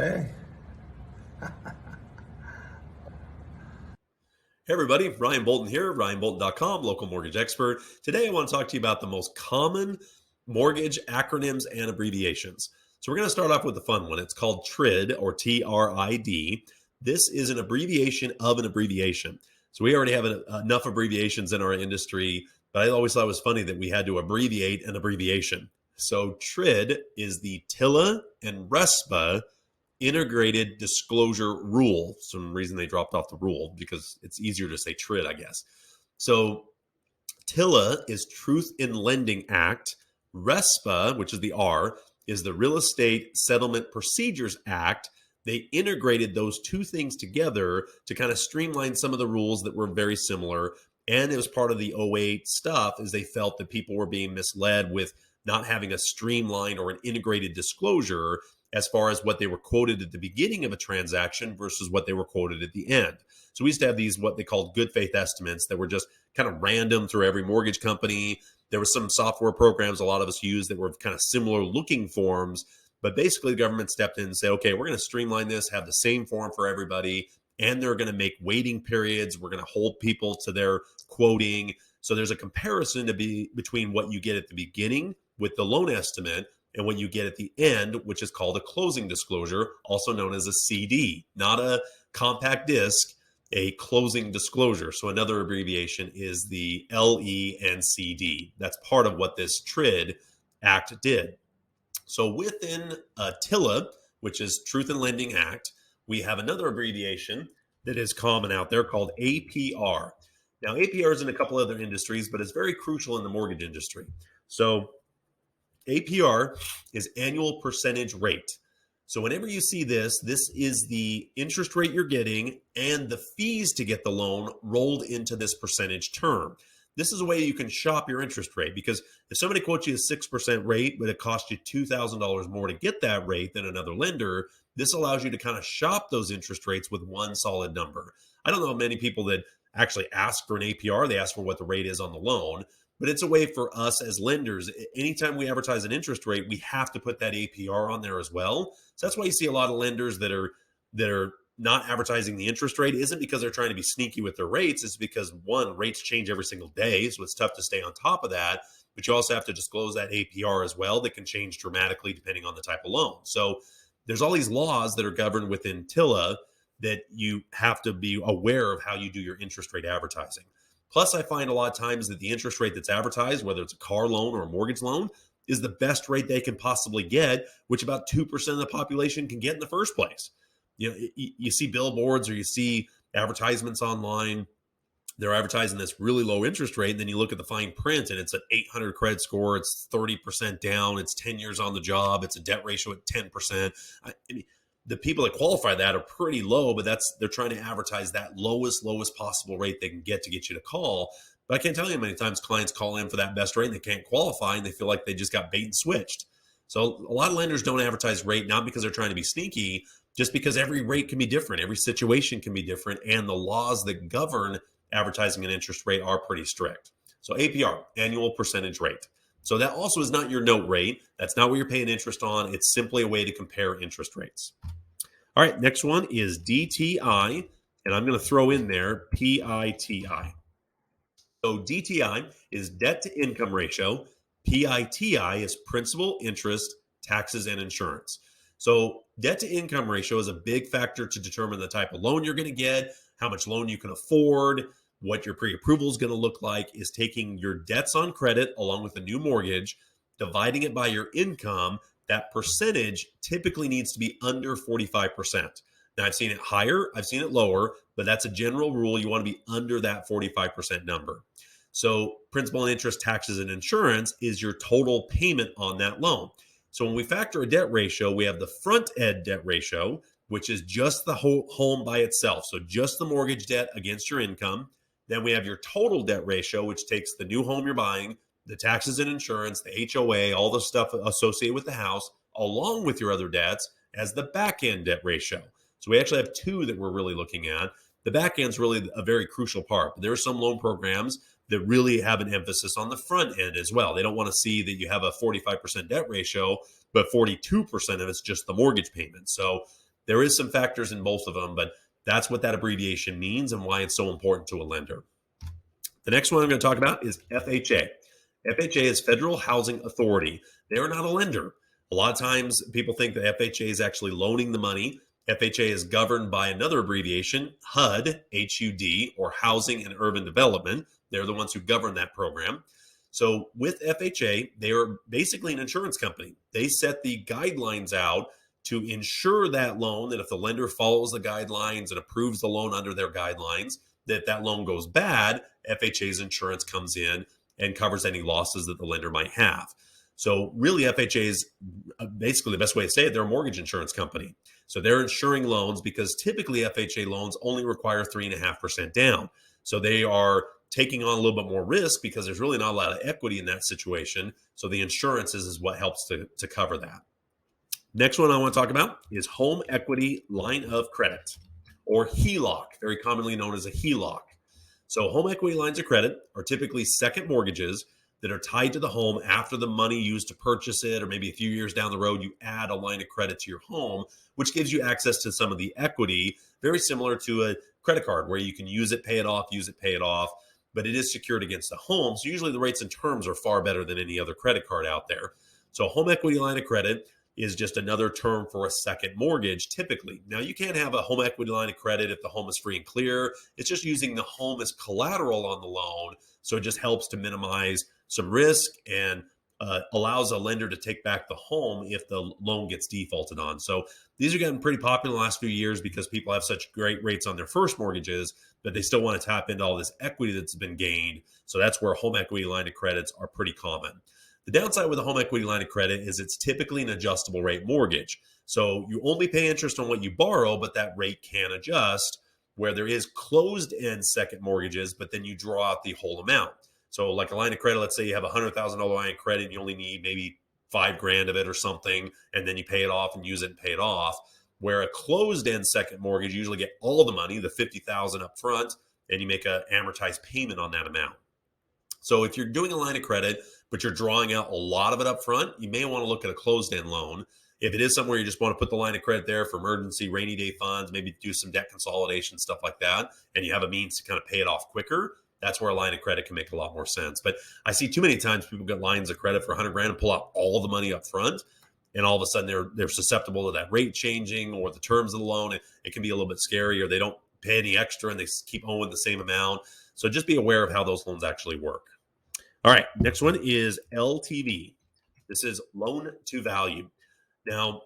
Hey. Hey everybody, Ryan Bolton here, ryanbolton.com, local mortgage expert. Today I want to talk to you about the most common mortgage acronyms and abbreviations. So we're going to start off with the fun one. It's called TRID or TRID. This is an abbreviation of an abbreviation. So we already have enough abbreviations in our industry, but I always thought it was funny that we had to abbreviate an abbreviation. So TRID is the TILA and RESPA integrated disclosure rule. Some reason they dropped off the rule because it's easier to say TRID, I guess. So TILA is Truth in Lending Act. RESPA, which is the R, is the Real Estate Settlement Procedures Act. They integrated those two things together to kind of streamline some of the rules that were very similar. And it was part of the '08 stuff, is they felt that people were being misled with not having a streamlined or an integrated disclosure as far as what they were quoted at the beginning of a transaction versus what they were quoted at the end. So we used to have these, what they called good faith estimates, that were just kind of random through every mortgage company. There were some software programs a lot of us used that were kind of similar looking forms, but basically the government stepped in and said, okay, we're going to streamline this, have the same form for everybody, and they're going to make waiting periods. We're going to hold people to their quoting. So there's a comparison to be between what you get at the beginning with the loan estimate and what you get at the end, which is called a closing disclosure, also known as a CD, not a compact disc, a closing disclosure. So another abbreviation is the LENCD. That's part of what this TRID Act did. So within TILA, which is Truth in Lending Act, we have another abbreviation that is common out there called APR. Now, APR is in a couple other industries, but it's very crucial in the mortgage industry. So APR is annual percentage rate. So whenever you see this, this is the interest rate you're getting and the fees to get the loan rolled into this percentage term. This is a way you can shop your interest rate, because if somebody quotes you a 6% rate, but it costs you $2,000 more to get that rate than another lender, this allows you to kind of shop those interest rates with one solid number. I don't know many people that actually ask for an APR. They ask for what the rate is on the loan. But it's a way for us as lenders, anytime we advertise an interest rate, we have to put that APR on there as well. So that's why you see a lot of lenders that are not advertising the interest rate. It isn't because they're trying to be sneaky with their rates. It's because, one, rates change every single day, so it's tough to stay on top of that. But you also have to disclose that APR as well that can change dramatically depending on the type of loan. So there's all these laws that are governed within TILA that you have to be aware of how you do your interest rate advertising. Plus, I find a lot of times that the interest rate that's advertised, whether it's a car loan or a mortgage loan, is the best rate they can possibly get, which about 2% of the population can get in the first place. You know, you see billboards or you see advertisements online. They're advertising this really low interest rate, and then you look at the fine print, and it's an 800 credit score. It's 30% down. It's 10 years on the job. It's a debt ratio at 10%. I mean, the people that qualify that are pretty low, but they're trying to advertise that lowest possible rate they can get to get you to call. But I can't tell you how many times clients call in for that best rate and they can't qualify, and they feel like they just got bait and switched. So a lot of lenders don't advertise rate, not because they're trying to be sneaky, just because every rate can be different. Every situation can be different, and the laws that govern advertising an interest rate are pretty strict. So APR, annual percentage rate. So that also is not your note rate. That's not what you're paying interest on. It's simply a way to compare interest rates. All right, next one is DTI, and I'm going to throw in there PITI. So DTI is debt to income ratio. PITI is principal, interest, taxes, and insurance. So debt to income ratio is a big factor to determine the type of loan you're going to get, how much loan you can afford, what your pre-approval is going to look like, is taking your debts on credit along with a new mortgage, dividing it by your income. That percentage typically needs to be under 45%. Now, I've seen it higher, I've seen it lower, but that's a general rule. You want to be under that 45% number. So principal and interest, taxes, and insurance is your total payment on that loan. So when we factor a debt ratio, we have the front-end debt ratio, which is just the home by itself. So just the mortgage debt against your income. Then we have your total debt ratio, which takes the new home you're buying, the taxes and insurance, the HOA, all the stuff associated with the house, along with your other debts, as the back-end debt ratio. So we actually have two that we're really looking at. The back end is really a very crucial part. But there are some loan programs that really have an emphasis on the front end as well. They don't want to see that you have a 45% debt ratio, but 42% of it's just the mortgage payment. So there is some factors in both of them, but that's what that abbreviation means and why it's so important to a lender. The next one I'm going to talk about is FHA. FHA is Federal Housing Authority. They are not a lender. A lot of times people think that FHA is actually loaning the money. FHA is governed by another abbreviation, HUD, H-U-D, or Housing and Urban Development. They're the ones who govern that program. So with FHA, they are basically an insurance company. They set the guidelines out to insure that loan, that if the lender follows the guidelines and approves the loan under their guidelines, that loan goes bad, FHA's insurance comes in and covers any losses that the lender might have. So really FHA is basically the best way to say it, they're a mortgage insurance company. So they're insuring loans because typically FHA loans only require 3.5% down. So they are taking on a little bit more risk because there's really not a lot of equity in that situation. So the insurance is what helps to cover that. Next one I want to talk about is Home Equity Line of Credit, or HELOC, very commonly known as a HELOC. So home equity lines of credit are typically second mortgages that are tied to the home after the money used to purchase it, or maybe a few years down the road, you add a line of credit to your home, which gives you access to some of the equity, very similar to a credit card where you can use it, pay it off, but it is secured against the home. So usually the rates and terms are far better than any other credit card out there. So home equity line of credit is just another term for a second mortgage typically. Now you can't have a home equity line of credit if the home is free and clear. It's just using the home as collateral on the loan. So it just helps to minimize some risk and allows a lender to take back the home if the loan gets defaulted on. So these are getting pretty popular in the last few years because people have such great rates on their first mortgages, but they still want to tap into all this equity that's been gained. So that's where home equity line of credits are pretty common. The downside with a home equity line of credit is it's typically an adjustable rate mortgage. So you only pay interest on what you borrow, but that rate can adjust, where there is closed-end second mortgages, but then you draw out the whole amount. So like a line of credit, let's say you have a $100,000 line of credit and you only need maybe $5,000 of it or something, and then you pay it off and use it and pay it off. Where a closed-end second mortgage, you usually get all the money, the $50,000 up front, and you make an amortized payment on that amount. So if you're doing a line of credit, but you're drawing out a lot of it up front, you may want to look at a closed-end loan. If it is somewhere you just want to put the line of credit there for emergency, rainy day funds, maybe do some debt consolidation, stuff like that, and you have a means to kind of pay it off quicker, that's where a line of credit can make a lot more sense. But I see too many times people get lines of credit for $100,000 and pull out all the money up front, and all of a sudden they're susceptible to that rate changing or the terms of the loan. It can be a little bit scary, or they don't pay any extra and they keep owing the same amount. So just be aware of how those loans actually work. All right, next one is LTV. This is loan to value. Now,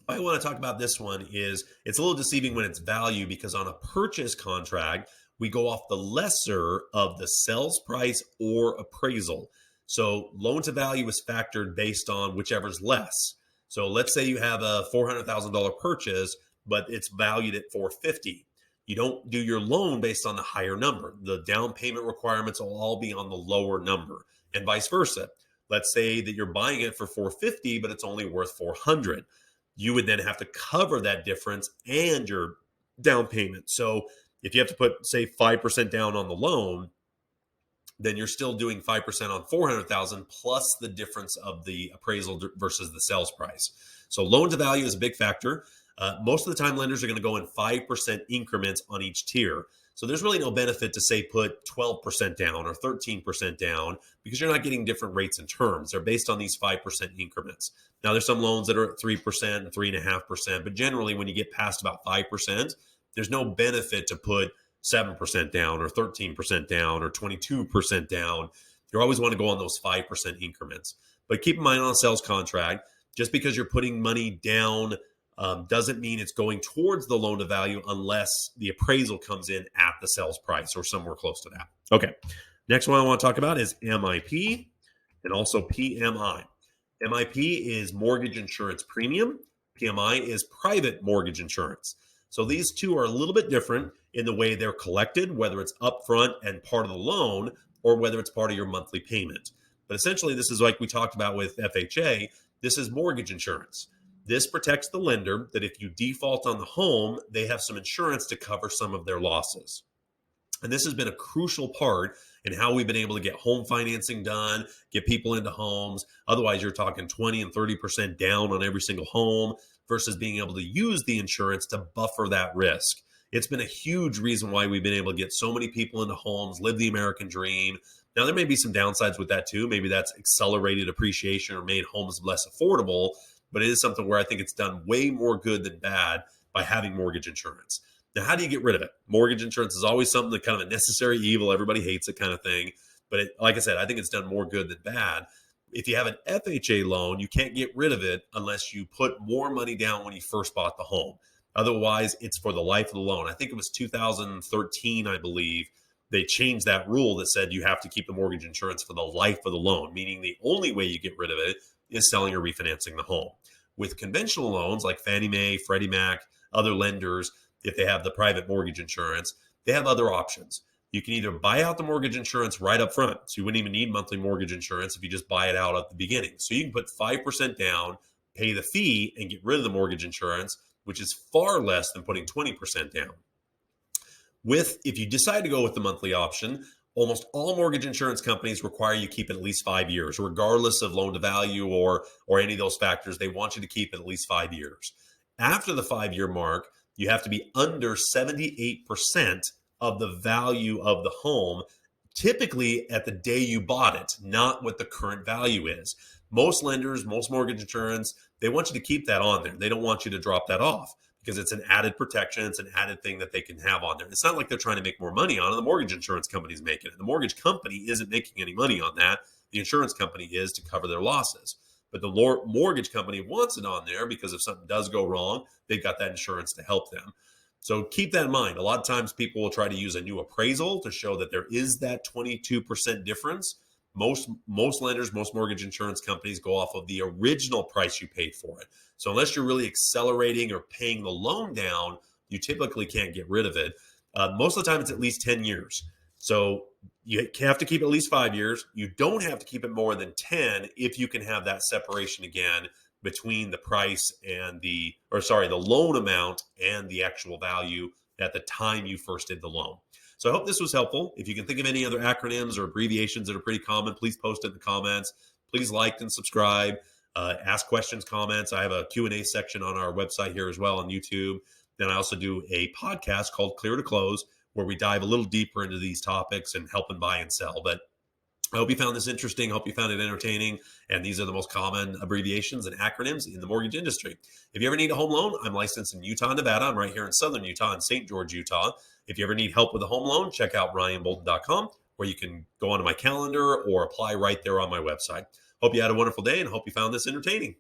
why I want to talk about this one is it's a little deceiving when it's value, because on a purchase contract, we go off the lesser of the sales price or appraisal. So loan to value is factored based on whichever's less. So let's say you have a $400,000 purchase, but it's valued at $450,000. You don't do your loan based on the higher number. The down payment requirements will all be on the lower number, and vice versa. Let's say that you're buying it for $450,000, but it's only worth $400,000. You would then have to cover that difference and your down payment. So if you have to put, say, 5% down on the loan, then you're still doing 5% on $400,000 plus the difference of the appraisal versus the sales price. So loan to value is a big factor. Most of the time, lenders are going to go in 5% increments on each tier. So there's really no benefit to, say, put 12% down or 13% down, because you're not getting different rates and terms. They're based on these 5% increments. Now, there's some loans that are at 3%, 3.5%, but generally when you get past about 5%, there's no benefit to put 7% down or 13% down or 22% down. You always want to go on those 5% increments. But keep in mind, on a sales contract, just because you're putting money down doesn't mean it's going towards the loan to value unless the appraisal comes in at the sales price or somewhere close to that. Okay, next one I want to talk about is MIP and also PMI. MIP is mortgage insurance premium. PMI is private mortgage insurance. So these two are a little bit different in the way they're collected, whether it's upfront and part of the loan or whether it's part of your monthly payment. But essentially, this is like we talked about with FHA. This is mortgage insurance. This protects the lender that if you default on the home, they have some insurance to cover some of their losses. And this has been a crucial part in how we've been able to get home financing done, get people into homes. Otherwise, you're talking 20 and 30% down on every single home versus being able to use the insurance to buffer that risk. It's been a huge reason why we've been able to get so many people into homes, live the American dream. Now, there may be some downsides with that too. Maybe that's accelerated appreciation or made homes less affordable, but it is something where I think it's done way more good than bad by having mortgage insurance. Now, how do you get rid of it? Mortgage insurance is always something that kind of a necessary evil. Everybody hates it kind of thing. But like I said, I think it's done more good than bad. If you have an FHA loan, you can't get rid of it unless you put more money down when you first bought the home. Otherwise, it's for the life of the loan. I think it was 2013, I believe, they changed that rule that said you have to keep the mortgage insurance for the life of the loan, meaning the only way you get rid of it is selling or refinancing the home. With conventional loans like Fannie Mae, Freddie Mac, other lenders, if they have the private mortgage insurance, they have other options. You can either buy out the mortgage insurance right up front. So you wouldn't even need monthly mortgage insurance if you just buy it out at the beginning. So you can put 5% down, pay the fee, and get rid of the mortgage insurance, which is far less than putting 20% down. If you decide to go with the monthly option, almost all mortgage insurance companies require you keep it at least 5 years, regardless of loan to value or any of those factors. They want you to keep it at least 5 years. After the 5-year mark, you have to be under 78% of the value of the home, typically at the day you bought it, not what the current value is. Most lenders, most mortgage insurance, they want you to keep that on there. They don't want you to drop that off because it's an added protection. It's an added thing that they can have on there. It's not like they're trying to make more money on it. The mortgage insurance company's making it. The mortgage company isn't making any money on that. The insurance company is to cover their losses. But the mortgage company wants it on there because if something does go wrong, they've got that insurance to help them. So keep that in mind. A lot of times people will try to use a new appraisal to show that there is that 22% difference. Most lenders, most mortgage insurance companies go off of the original price you paid for it. So unless you're really accelerating or paying the loan down, you typically can't get rid of it. Most of the time, it's at least 10 years. So you have to keep at least 5 years. You don't have to keep it more than 10 if you can have that separation again between the price and the loan amount and the actual value at the time you first did the loan. So I hope this was helpful. If you can think of any other acronyms or abbreviations that are pretty common, please post it in the comments. Please like and subscribe. Ask questions, comments. I have a Q&A section on our website here as well on YouTube. Then I also do a podcast called Clear to Close, where we dive a little deeper into these topics and help and buy and sell. But I hope you found this interesting. I hope you found it entertaining. And these are the most common abbreviations and acronyms in the mortgage industry. If you ever need a home loan, I'm licensed in Utah, Nevada. I'm right here in southern Utah in St. George, Utah. If you ever need help with a home loan, check out ryanbolton.com, where you can go onto my calendar or apply right there on my website. Hope you had a wonderful day and hope you found this entertaining.